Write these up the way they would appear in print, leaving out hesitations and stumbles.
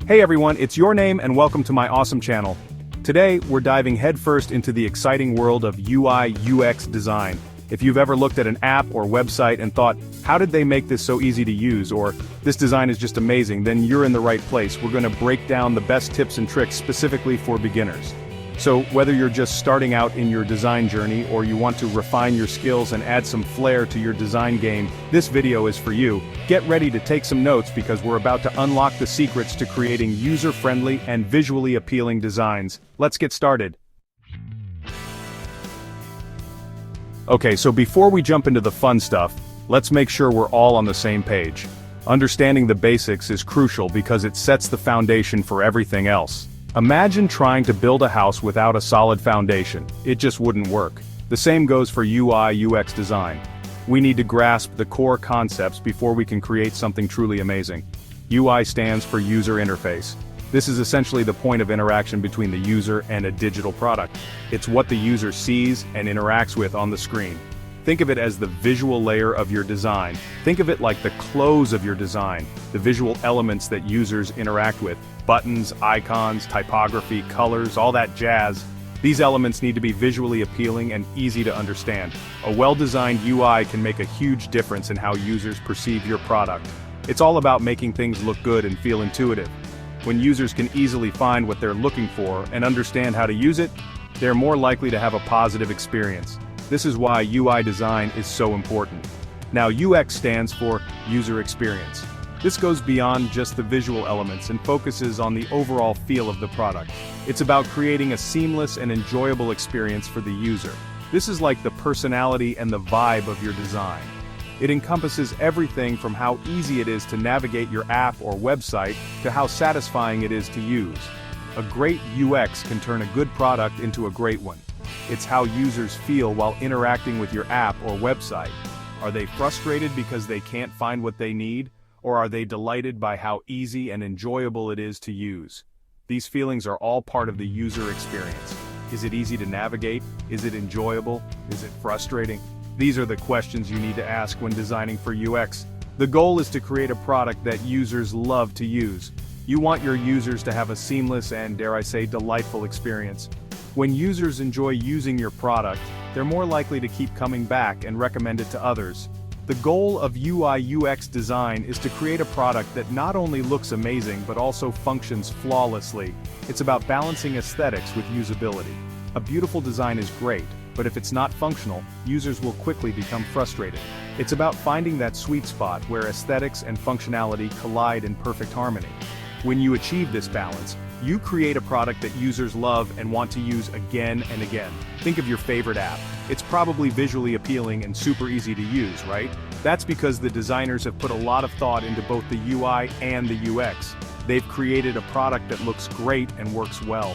Hey everyone, it's your name and welcome to my awesome channel. Today, we're diving headfirst into the exciting world of UI/UX design. If you've ever looked at an app or website and thought, how did they make this so easy to use, or this design is just amazing, then you're in the right place. We're going to break down the best tips and tricks specifically for beginners. So whether you're just starting out in your design journey or you want to refine your skills and add some flair to your design game, this video is for you. Get ready to take some notes because we're about to unlock the secrets to creating user-friendly and visually appealing designs. Let's get started. Okay, so before we jump into the fun stuff, let's make sure we're all on the same page. Understanding the basics is crucial because it sets the foundation for everything else. Imagine trying to build a house without a solid foundation. It just wouldn't work. The same goes for UI/UX design. We need to grasp the core concepts before we can create something truly amazing. UI stands for user interface. This is essentially the point of interaction between the user and a digital product. It's what the user sees and interacts with on the screen. Think of it as the visual layer of your design. Think of it like the clothes of your design, the visual elements that users interact with. Buttons, icons, typography, colors, all that jazz. These elements need to be visually appealing and easy to understand. A well-designed UI can make a huge difference in how users perceive your product. It's all about making things look good and feel intuitive. When users can easily find what they're looking for and understand how to use it, they're more likely to have a positive experience. This is why UI design is so important. Now, UX stands for user experience. This goes beyond just the visual elements and focuses on the overall feel of the product. It's about creating a seamless and enjoyable experience for the user. This is like the personality and the vibe of your design. It encompasses everything from how easy it is to navigate your app or website to how satisfying it is to use. A great UX can turn a good product into a great one. It's how users feel while interacting with your app or website. Are they frustrated because they can't find what they need? Or are they delighted by how easy and enjoyable it is to use? These feelings are all part of the user experience. Is it easy to navigate? Is it enjoyable? Is it frustrating? These are the questions you need to ask when designing for UX. The goal is to create a product that users love to use. You want your users to have a seamless and, dare I say, delightful experience. When users enjoy using your product, they're more likely to keep coming back and recommend it to others. The goal of UI/UX design is to create a product that not only looks amazing but also functions flawlessly. It's about balancing aesthetics with usability. A beautiful design is great, but if it's not functional, users will quickly become frustrated. It's about finding that sweet spot where aesthetics and functionality collide in perfect harmony. When you achieve this balance, you create a product that users love and want to use again and again. Think of your favorite app. It's probably visually appealing and super easy to use, right? That's because the designers have put a lot of thought into both the UI and the UX. They've created a product that looks great and works well.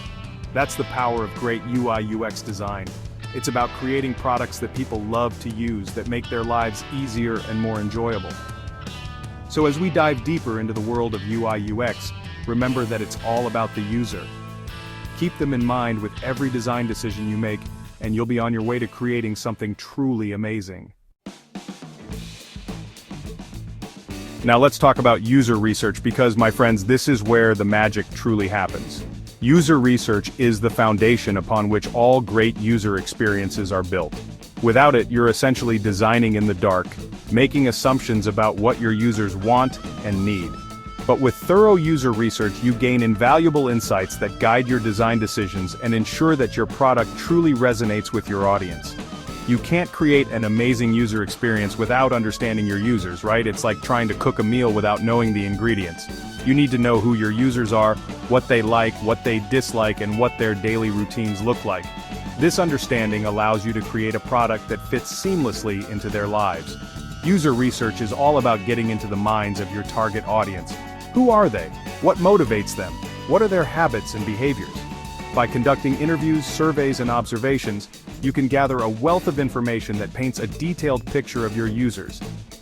That's the power of great UI/UX design. It's about creating products that people love to use that make their lives easier and more enjoyable. So as we dive deeper into the world of UI/UX, remember that it's all about the user. Keep them in mind with every design decision you make, and you'll be on your way to creating something truly amazing. Now let's talk about user research because, my friends, this is where the magic truly happens. User research is the foundation upon which all great user experiences are built. Without it, you're essentially designing in the dark, making assumptions about what your users want and need. But with thorough user research, you gain invaluable insights that guide your design decisions and ensure that your product truly resonates with your audience. You can't create an amazing user experience without understanding your users, right? It's like trying to cook a meal without knowing the ingredients. You need to know who your users are, what they like, what they dislike, and what their daily routines look like. This understanding allows you to create a product that fits seamlessly into their lives. User research is all about getting into the minds of your target audience. Who are they? What motivates them? What are their habits and behaviors? By conducting interviews, surveys, and observations, you can gather a wealth of information that paints a detailed picture of your users.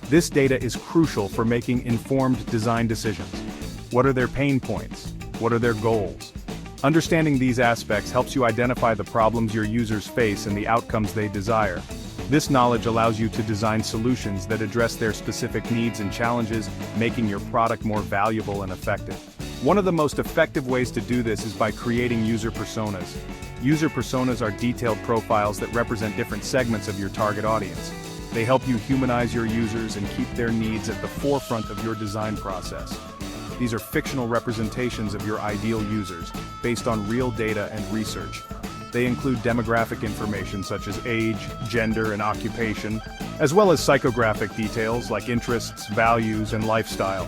This data is crucial for making informed design decisions. What are their pain points? What are their goals? Understanding these aspects helps you identify the problems your users face and the outcomes they desire. This knowledge allows you to design solutions that address their specific needs and challenges, making your product more valuable and effective. One of the most effective ways to do this is by creating user personas. User personas are detailed profiles that represent different segments of your target audience. They help you humanize your users and keep their needs at the forefront of your design process. These are fictional representations of your ideal users, based on real data and research. They include demographic information such as age, gender, and occupation, as well as psychographic details like interests, values, and lifestyle.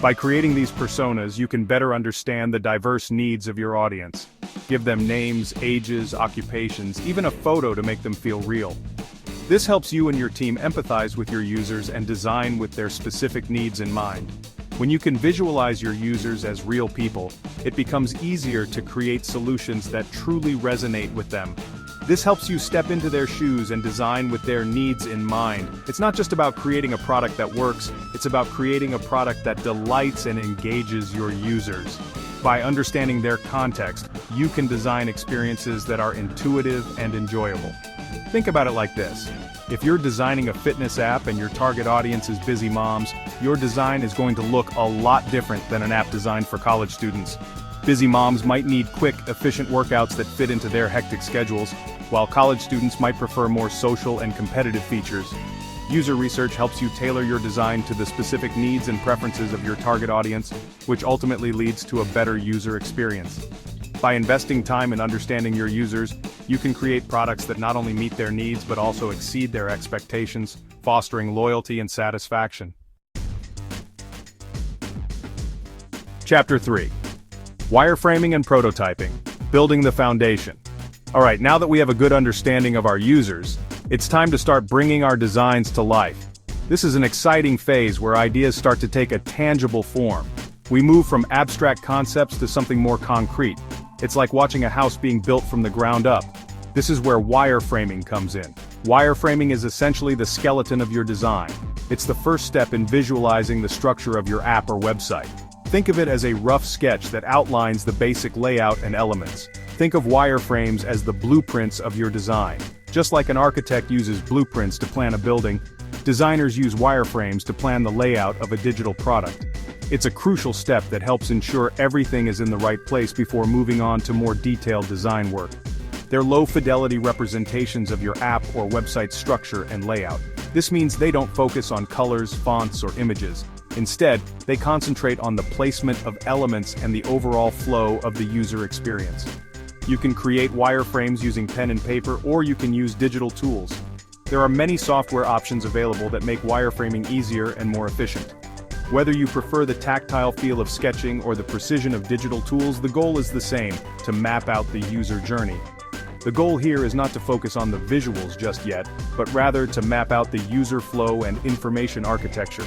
By creating these personas, you can better understand the diverse needs of your audience. Give them names, ages, occupations, even a photo to make them feel real. This helps you and your team empathize with your users and design with their specific needs in mind. When you can visualize your users as real people, it becomes easier to create solutions that truly resonate with them. This helps you step into their shoes and design with their needs in mind. It's not just about creating a product that works, it's about creating a product that delights and engages your users. By understanding their context, you can design experiences that are intuitive and enjoyable. Think about it like this. If you're designing a fitness app and your target audience is busy moms, your design is going to look a lot different than an app designed for college students. Busy moms might need quick, efficient workouts that fit into their hectic schedules, while college students might prefer more social and competitive features. User research helps you tailor your design to the specific needs and preferences of your target audience, which ultimately leads to a better user experience. By investing time in understanding your users, you can create products that not only meet their needs but also exceed their expectations, fostering loyalty and satisfaction. Chapter 3. Wireframing and prototyping. Building the foundation. Alright, now that we have a good understanding of our users, it's time to start bringing our designs to life. This is an exciting phase where ideas start to take a tangible form. We move from abstract concepts to something more concrete. It's like watching a house being built from the ground up. This is where wireframing comes in. Wireframing is essentially the skeleton of your design. It's the first step in visualizing the structure of your app or website. Think of it as a rough sketch that outlines the basic layout and elements. Think of wireframes as the blueprints of your design. Just like an architect uses blueprints to plan a building, designers use wireframes to plan the layout of a digital product. It's a crucial step that helps ensure everything is in the right place before moving on to more detailed design work. They're low-fidelity representations of your app or website structure and layout. This means they don't focus on colors, fonts, or images. Instead, they concentrate on the placement of elements and the overall flow of the user experience. You can create wireframes using pen and paper, or you can use digital tools. There are many software options available that make wireframing easier and more efficient. Whether you prefer the tactile feel of sketching or the precision of digital tools, the goal is the same: to map out the user journey. The goal here is not to focus on the visuals just yet, but rather to map out the user flow and information architecture.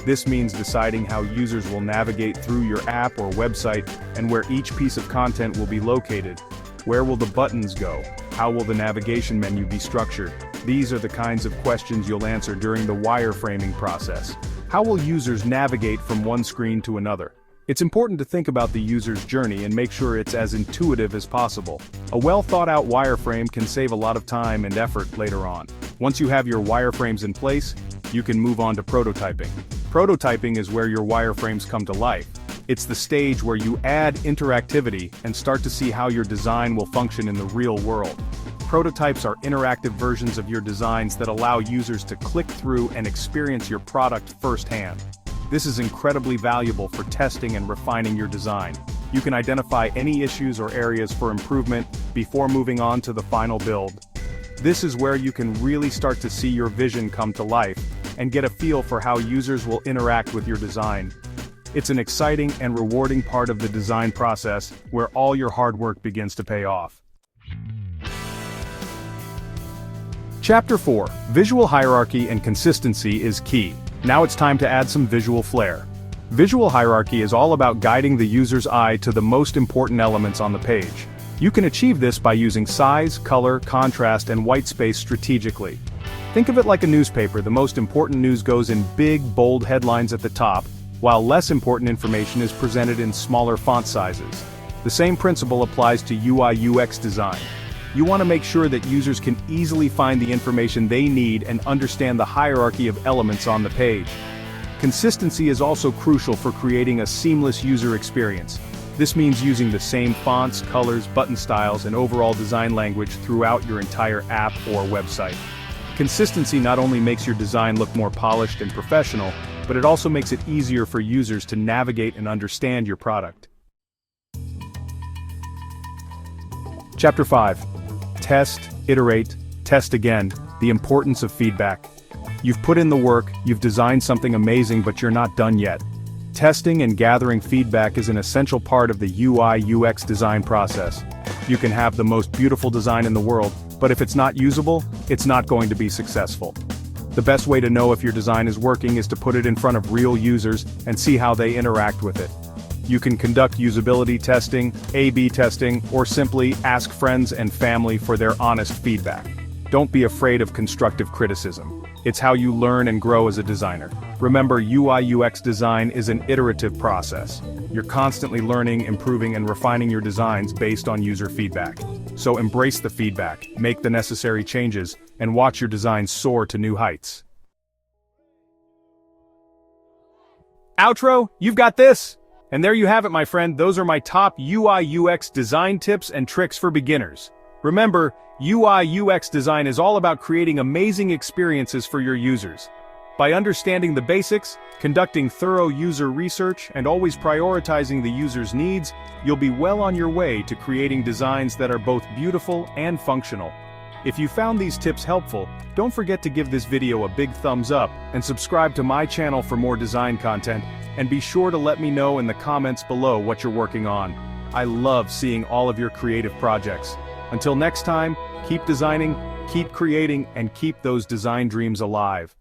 This means deciding how users will navigate through your app or website and where each piece of content will be located. Where will the buttons go? How will the navigation menu be structured? These are the kinds of questions you'll answer during the wireframing process. How will users navigate from one screen to another? It's important to think about the user's journey and make sure it's as intuitive as possible. A well-thought-out wireframe can save a lot of time and effort later on. Once you have your wireframes in place, you can move on to prototyping. Prototyping is where your wireframes come to life. It's the stage where you add interactivity and start to see how your design will function in the real world. Prototypes are interactive versions of your designs that allow users to click through and experience your product firsthand. This is incredibly valuable for testing and refining your design. You can identify any issues or areas for improvement before moving on to the final build. This is where you can really start to see your vision come to life and get a feel for how users will interact with your design. It's an exciting and rewarding part of the design process where all your hard work begins to pay off. Chapter 4. Visual hierarchy and consistency is key. Now it's time to add some visual flair. Visual hierarchy is all about guiding the user's eye to the most important elements on the page. You can achieve this by using size, color, contrast, and white space strategically. Think of it like a newspaper. The most important news goes in big, bold headlines at the top, while less important information is presented in smaller font sizes. The same principle applies to UI/UX design. You want to make sure that users can easily find the information they need and understand the hierarchy of elements on the page. Consistency is also crucial for creating a seamless user experience. This means using the same fonts, colors, button styles, and overall design language throughout your entire app or website. Consistency not only makes your design look more polished and professional, but it also makes it easier for users to navigate and understand your product. Chapter 5. Test, iterate, test again, the importance of feedback. You've put in the work, you've designed something amazing, but you're not done yet. Testing and gathering feedback is an essential part of the UI/UX design process. You can have the most beautiful design in the world, but if it's not usable, it's not going to be successful. The best way to know if your design is working is to put it in front of real users and see how they interact with it. You can conduct usability testing, A/B testing, or simply ask friends and family for their honest feedback. Don't be afraid of constructive criticism. It's how you learn and grow as a designer. Remember, UI/UX design is an iterative process. You're constantly learning, improving, and refining your designs based on user feedback. So embrace the feedback, make the necessary changes, and watch your designs soar to new heights. Outro, you've got this! And there you have it, my friend. Those are my top UI/UX design tips and tricks for beginners. Remember, UI/UX design is all about creating amazing experiences for your users. By understanding the basics, conducting thorough user research, and always prioritizing the user's needs, you'll be well on your way to creating designs that are both beautiful and functional. If you found these tips helpful, don't forget to give this video a big thumbs up and subscribe to my channel for more design content, and be sure to let me know in the comments below what you're working on. I love seeing all of your creative projects. Until next time, keep designing, keep creating, and keep those design dreams alive.